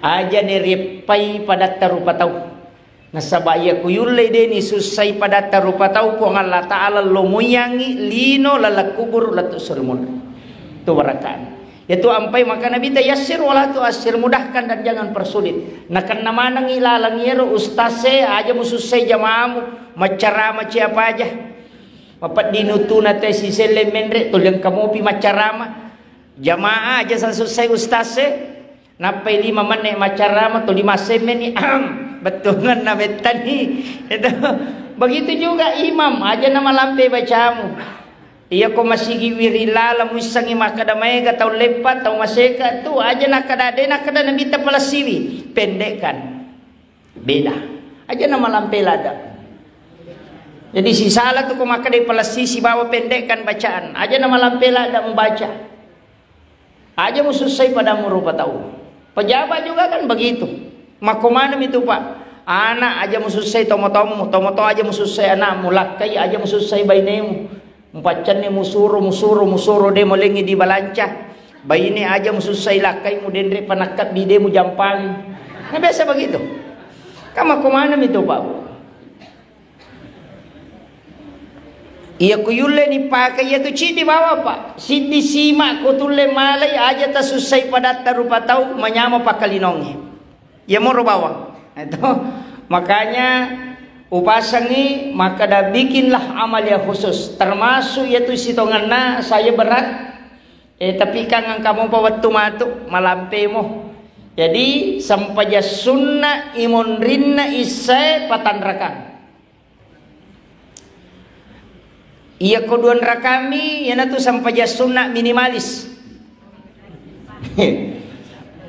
aja neripai pada tarupatau nasabaya kuyulle deni susai pada tarupatau po Allah Ta'ala lomoyangi lino lalakubur latu surmun itu barakan itu ampai maka Nabi tayassir wala tu asir mudahkan dan jangan persulit nakan nama nang ilalang yero ustase aja mususai jamaamu macarama siapa aja mapat dinutuna te si sele mendre tulang kamu pi macarama jamaah aja selesai ustase napai 5 menit macarama tu 5 semen betul kan nabetani itu begitu juga imam aja nama lampe bacamu iya ko masigi wirila lamu isangi makadamay ka tau lepat tau maseka tu aja nakada nabi ta pala siwi pendekkan beda aja nama lampe lada jadi si salah tu ko makadai pala sisi bawa pendekkan bacaan aja nama lampe lada membaca aja mususai pada murupa tahu pejabat juga kan begitu makomanam itu pak anak aja mususai tomo-tomo aja mususai anak mulakai aja mususai bainemu Mpacane musuro demo lengi di balanca bayi ini aja mususai lakai mu dendre panakat bide mu jampang nah biasa begitu kama kumana itu pak iya kuyulle ni pakai ya tu cidi bawa pak sidi simak kutulle malai aja tasusai pada tarupa tau menyama pakalinongi ya moro bawang itu makanya upasangi maka dah bikinlah amalia khusus termasuk yaitu sitonganna saya berat tapi kangang kamu bawa tumatu malampemo jadi sampaja sunnah imun rinna isai patan rakang iya koduan rakami yana tu sampaja sunnah minimalis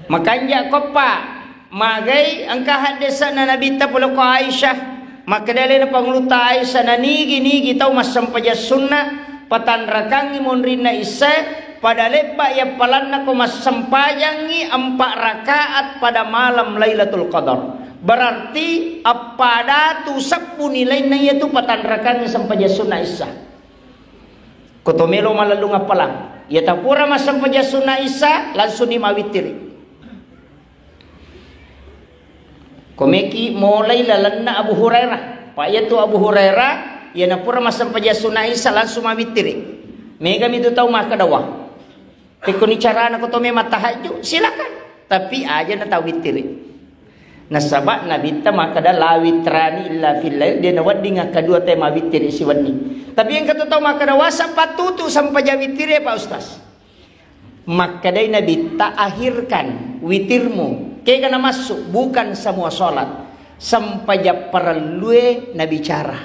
makanya kopa magai angka hadisa na nabita pulo ko Aisyah maka dalil na pangluta Aisyah na nigi tau masampaja sunnah patan rakangi monrina isa pada lepa ya palanna ko masampajangi 4 rakaat pada malam Lailatul Qadar berarti pada tu 10 nilai na itu patan rakangi sampaja sunnah isa kotomelo malalung apalang ya tapura masampaja sunnah isa langsung dimawitiri komeki mulai lalanna Abu Hurairah pak yaitu Abu Hurairah ya napura masam paja sunnah isa langsung mawitiri mega itu tahu maka dawa tekuni cara na ko to me matahaju silakan tapi aja na tawitiri nasaba nabi ta maka da lawitrani illa fillail dia nawadi nga kadua te mawitiri si wani tapi yang kata tahu maka dawa sa patutu sampai jawitiri pak ustaz maka dai nabi ta akhirkan witirmu kaya na masuk bukan semua sholat sampai jam perlu nabi cara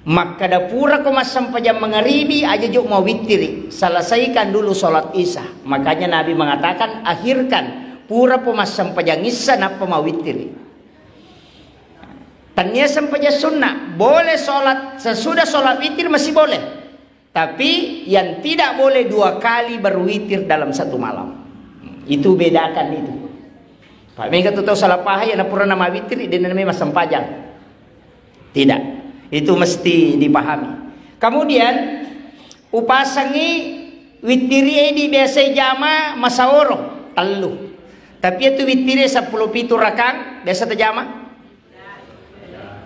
maka dapura ko mas sampai jam mengaribi aja juk mau witiri selesaikan dulu sholat isya makanya nabi mengatakan akhirkan pura po mas sampai jam isya napa mau witiri tanya sampai jam sunnah boleh sholat sesudah sholat witir masih boleh tapi yang tidak boleh 2 kali berwitir dalam satu malam itu bedakan itu Pak Mega tu tahu salah pahaya na pura nama witri dan nama masam pajang. Tidak. Itu mesti dipahami. Kemudian upasangi witiri di biasa jama masaworo telu. Tapi itu witiri 10 pitu rakang biasa terjama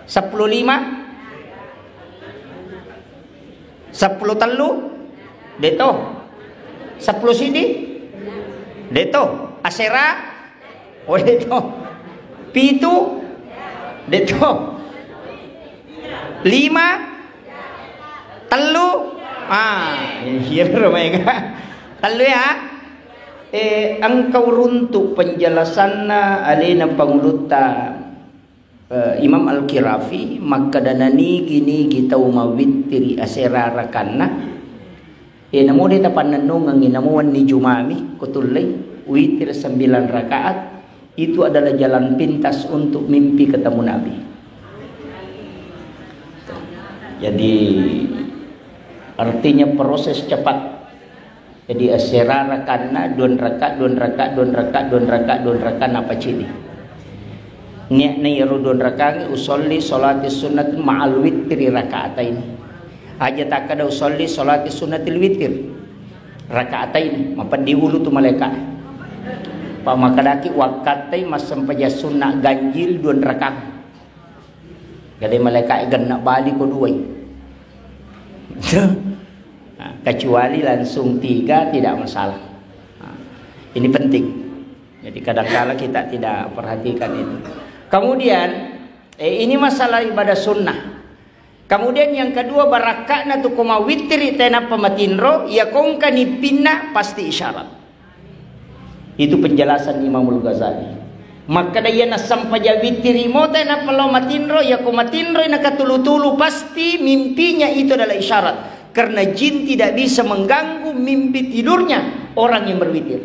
10 5 10 telu deto 10 sidi deto asera oh deto pitu deto 5 telu iya mereka telu ya engkau runtuh penjelasanna alina panguluta Imam Al-Kirafi maka danani gini kita umawitiri asera rakanna namo dita pananungang inamuan ni Jumami kutulay witir 9 rakaat itu adalah jalan pintas untuk mimpi ketemu Nabi. Jadi artinya proses cepat. Jadi asera rakanna 2 rakaat apa cini. Niat na yaro 2 rakaat usolli salati sunnat ma'al witri rakaatain. Aja tak kada usolli salati sunnatil witir rakaatain. Mapan diulu tu malaikat. Pak makadaki wakatai mas sampaja sunnah ganjil 2 rakaat. Gadai malaikat nak balik ko 2. Kecuali langsung 3 tidak masalah. Ini penting. Jadi kadang-kala kita tidak perhatikan itu. Kemudian ini masalah ibadah sunnah. Kemudian yang kedua barakakna tu koma witri tena pamatinro ya kongka ni pinna pasti isyarat. Itu penjelasan Imamul Ghazali. Maka daya na sampaja witri mo tena palo matinro ya kumatinro na katulu-tulu pasti mimpinya itu adalah isyarat. Karena jin tidak bisa mengganggu mimpi tidurnya orang yang berwitir.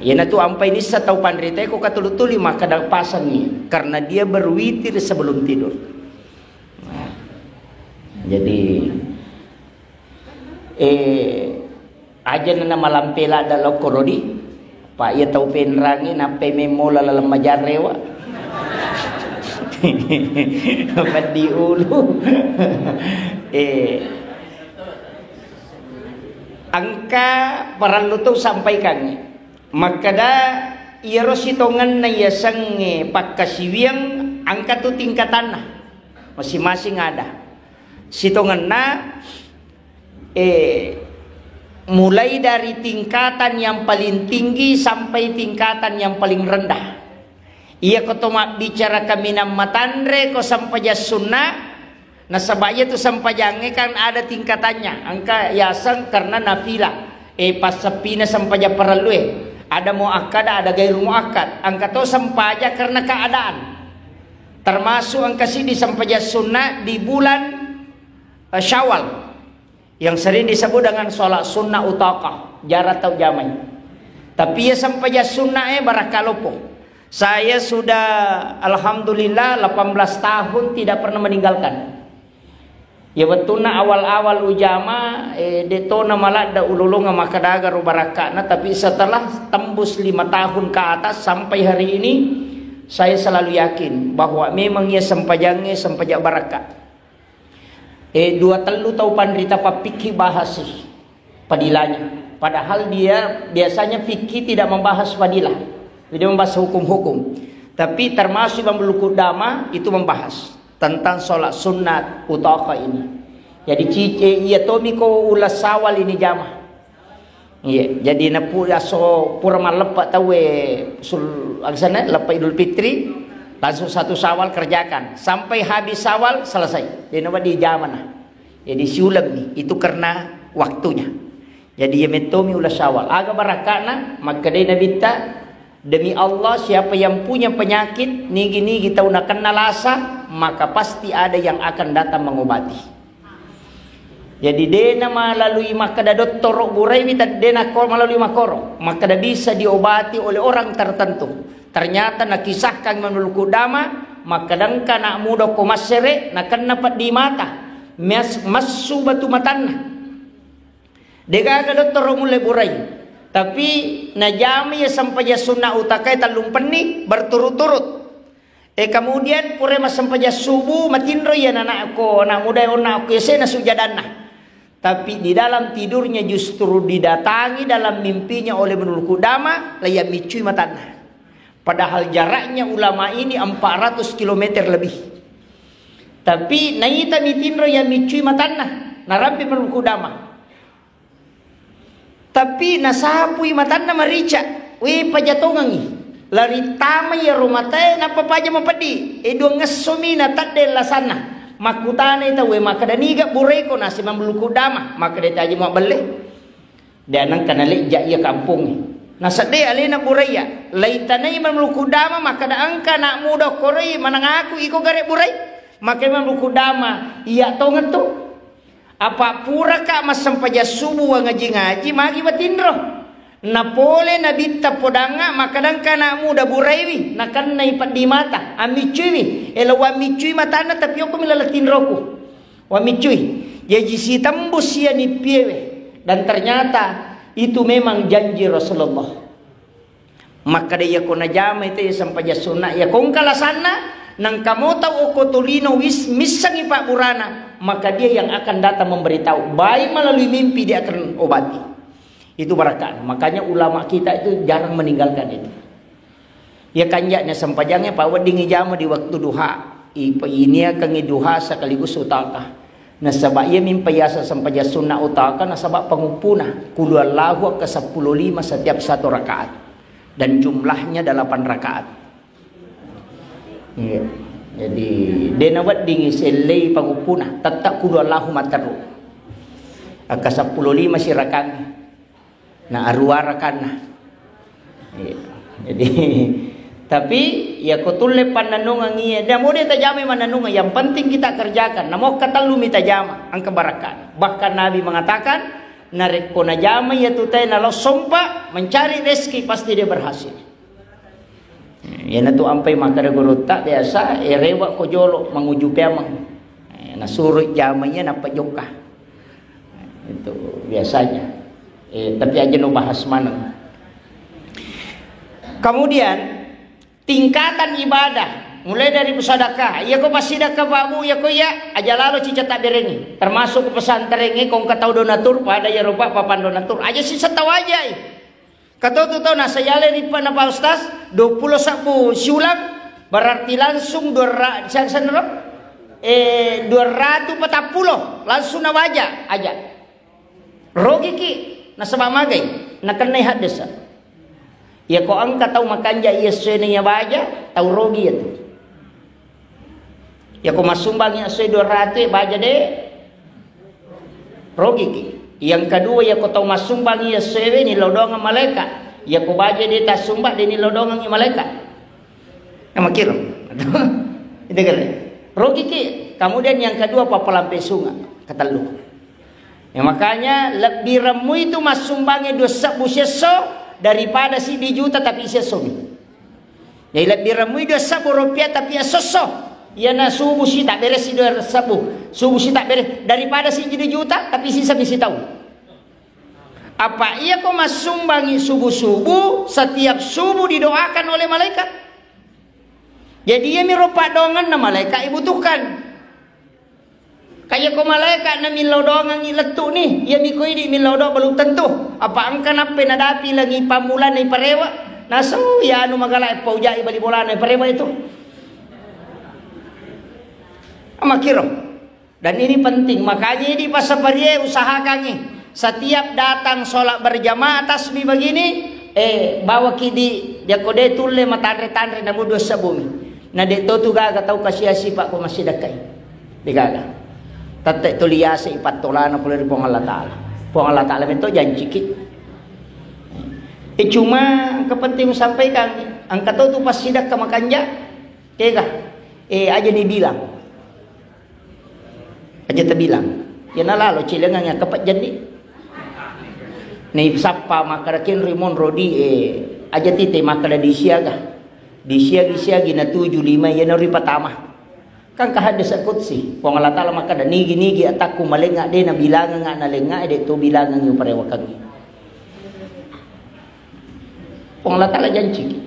Ya na tu ampai ni sa tau panrite ko katulu-tuli maka dak pasang ni karena dia berwitir sebelum tidur. Jadi aja na malam pela dalau korodi Pak ya tau penrangi nape memola lalam majarewa. Padi ulu. Angka perlu tu sampaikan. Makada iya rositongan na yasang pagkasiwiyang angka tu tingkatan na. Masing-masing ada. Sitongan na mulai dari tingkatan yang paling tinggi sampai tingkatan yang paling rendah. Ia kotoma bicara kami nam matandre ko sampaja sunnah. Nasabaya tu sampajange kan ada tingkatannya. Angka yasang karena nafila. Pasapina sampaja perlu ada muakkad ada gairu muakkad. Angka tu sampaja karena keadaan. Termasuk angka sini sampaja sunnah di bulan Syawal. Yang sering disebut dengan sholat sunnah utaqah, jarak atau jamai. Tapi ya sampai ya sunnah barakalopo. Saya sudah alhamdulillah 18 tahun tidak pernah meninggalkan. Ya betulna awal-awal ujama detona malah da ululunga makadaga rubarakana, tapi setelah tembus 5 tahun ke atas sampai hari ini saya selalu yakin bahwa memang ia sempajangnya sempajak barakat. 2 telu tau pandrita papiki bahas padilanya. Padahal dia biasanya fikih tidak membahas fadilah, tidak membahas hukum-hukum. Tapi termasuk Imam Qudamah itu membahas tentang sholat sunat utaka ini. Jadi iya tomi ko ulas sawal ini jamah. Iya, jadi napu aso purma lepak tawe sul agsana lepak Idul Fitri langsung 1 Syawal kerjakan sampai habis Syawal selesai. Jadi nama di zaman. Jadi siulam nih itu karena waktunya. Jadi ya metomi ulas Syawal. Aga barakana maka dia nabita demi Allah siapa yang punya penyakit nigi tahu nak kenal asa maka pasti ada yang akan datang mengobati. Jadi dena melalui maka da doktor burai kita dena kor melalui makoro maka da bisa diobati oleh orang tertentu. Ternyata nakisahkan menurut Qudamah maka dangka nak muda ko masere nak kena pat di mata masu batu matana. Dega ga doktor mulai burai. Tapi najami ya sampai ya sunnah utakai talung peni berturut-turut. Kemudian pure mas sampai ya subuh matindro ya anak muda ona aku ya sujadana. Tapi di dalam tidurnya justru didatangi dalam mimpinya oleh menurut Qudamah layam micui matana. Padahal jaraknya ulama ini 400 km lebih. Tapi naita mitindro ya micui matana narampi menurut Qudamah. Tapi nasapui matanda marica we pajatongangi lari tama ya rumate na papaja mapadi do ngesumi na tadde lasana makutane ta we makadaniga bureko na si Imam Qudamah makade taji mo belle danang kanali ja ya kampung nasade alena buraya laitana Imam Qudamah makada angka nak muda korei manangaku iko gare burai maka Imam Qudamah iya tongan tu apa pura ka masampaja subuh ngaji-ngaji magi batindro napole nabita podanga makadang kana muda buraiwi nakan na ipat di mata amicui ela wa micui matana tapi aku milalatindroku wa micui jadi si tembus ya ni piewe dan ternyata itu memang janji Rasulullah maka dia kona jama itu ya sampaja sunnah ya kong kalasana nang kamu tahu okotulino misang ipak burana maka dia yang akan datang memberitahu baik melalui mimpi dia akan obati Itu barakat. Makanya ulama kita itu jarang meninggalkan itu. Ya kanjaknya sempajangnya Pak wadingi jama di waktu duha. Ini akan duha sekaligus utaka. Nasabak ia mimpayasa sampaja sunnah utaka nasabak pengupuna kulu Allahu ke 15 setiap satu rakaat dan jumlahnya 8 rakaat. Ya. Jadi denawat dingi selei pengupuna tetap kulu Allahu mataru. Ke 15 sirakan. Na aruarakan. Ya. Jadi tapi ya kutule pananungan iya. Dan mau dia tajami mananungan. Yang penting kita kerjakan. Namo katalumi tajama ang kebarakan. Bahkan Nabi mengatakan, narik ko najama ya tutay nalo sompa mencari rezeki pasti dia berhasil. Ya natu ampai makara guruta biasa erewa ko jolo manguju pemang. Nasurut jamanya napa joka. Itu biasanya. Tapi aja no bahas mana. Kemudian tingkatan ibadah mulai dari bersedekah. Ya ko pasidakah babu ya ko ya aja lalu cica tak berengi. Termasuk ke pesantren ini kong katau donatur pada ya rupa papan donatur. Aja sih setahu aja. Katau tu tahu nasa yale di pana Pak Ustaz 20 sabu siulang berarti langsung 240 langsung nawaja aja. Rogi ki nasa pamagai nakenai hadis. Ya ko angka tahu makanja iya senenya baja tahu rogi itu. Ya ko masumbang ya se 200 baja deh. Rogi ki. Yang kedua ya ko tahu masumbang ya sewe ni lodongan malaikat. Ya ko baja deh tas sumbang ni lodongan ni malaikat. Nama kira. Itu kan. Rogi ki. Kemudian yang kedua papalampe sungai kata lu. Ya makanya lebih remu itu masumbangnya 2 sabu seso daripada si di juta tapi isi somi. Jadi lebih ramai 2 sabu rupiah tapi ya sosok. Ya na subuh si tak beres si 2 sabu. Subuh si tak beres daripada si di juta tapi sisa misi tahu. Apa ia kau masumbangi subuh-subuh setiap subuh didoakan oleh malaikat. Jadi ia mirupa dongan na malaikat dibutuhkan. Kayak ko malaikat na milodongan iletu nih, ya mikoi di milodo belum tentu. Apa angkan apa nadapi lagi pamulan ni parewa? Naso ya anu magala paujai bali bola ni parewa itu. Amakiro. Dan ini penting, makanya di pasaparie usahakan nih. Setiap datang sholat berjamaah tasbih begini, bawa kidi dia kode tulle matandre-tandre namu dosa bumi. Nah de to tu gaga tau kasiasi pak ko masih dakai. Digaga. Tatek tu liase ipat tolana pula di Pong Allah Ta'ala. Pong Allah Ta'ala itu janji kita. Cuma kepenting sampaikan. Angkat tu pas sidak ke makanja. Kega. Aja dibilang. Aja terbilang. Ya nalalo cilengannya kepat jadi. Nih sapa makarakin rimon rodi aja tite makara di siaga. Di siagi na 75 ya nari patama. Kan kahadis akutsi Pong Allah Ta'ala maka da nigi ataku malenga de na bilangan nga nalenga de to bilangan yung parewakan. Pong Allah Ta'ala janji.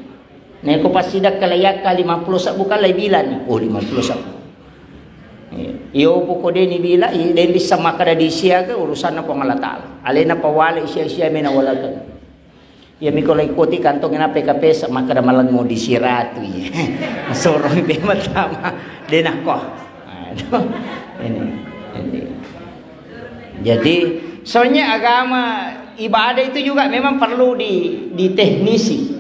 Na ko pasidak kalayak ka 50 sabu kalay bilan. 50 sabu. Iyo po ko de ni bila de bisa makada di siya ka urusan na Pong Allah Ta'ala. Alena pawali siya menawala ka. Ya mikolay ikuti kantong na PKP sa makada malang mo di siratu ya. Sorong be matama den ako. Ini. Jadi soalnya agama ibadah itu juga memang perlu diteknisi.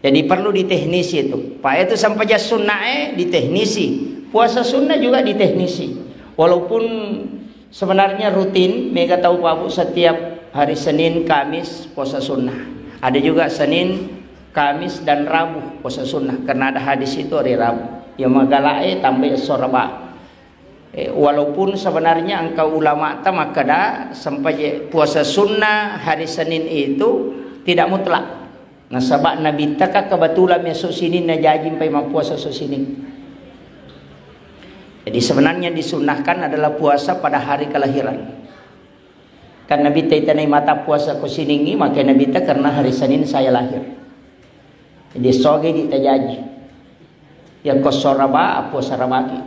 Jadi perlu diteknisi itu. Pak itu sampai sunnah diteknisi. Puasa sunnah juga diteknisi. Walaupun sebenarnya rutin, mega tahu Pak Bu setiap hari Senin, Kamis puasa sunnah. Ada juga Senin, Kamis dan Rabu puasa sunnah karena ada hadis itu hari Rabu. Ya magalae tambah soraba. Walaupun sebenarnya engkau ulama ta makada sampai puasa sunnah hari Senin itu tidak mutlak. Nah sabak Nabi taka kebetulan besok sini najajim pai puasa sini. Jadi sebenarnya disunahkan adalah puasa pada hari kelahiran. Kan Nabi taitanai mata puasa ko siningi maka Nabi ta karena hari Senin saya lahir. Jadi soge ditajaji. Ya kosoraba puasa rabaki.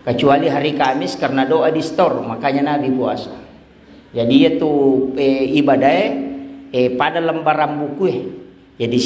Kecuali hari Kamis karena doa di store makanya Nabi puasa. Jadi itu ibadah pada lembaran buku ya. Jadi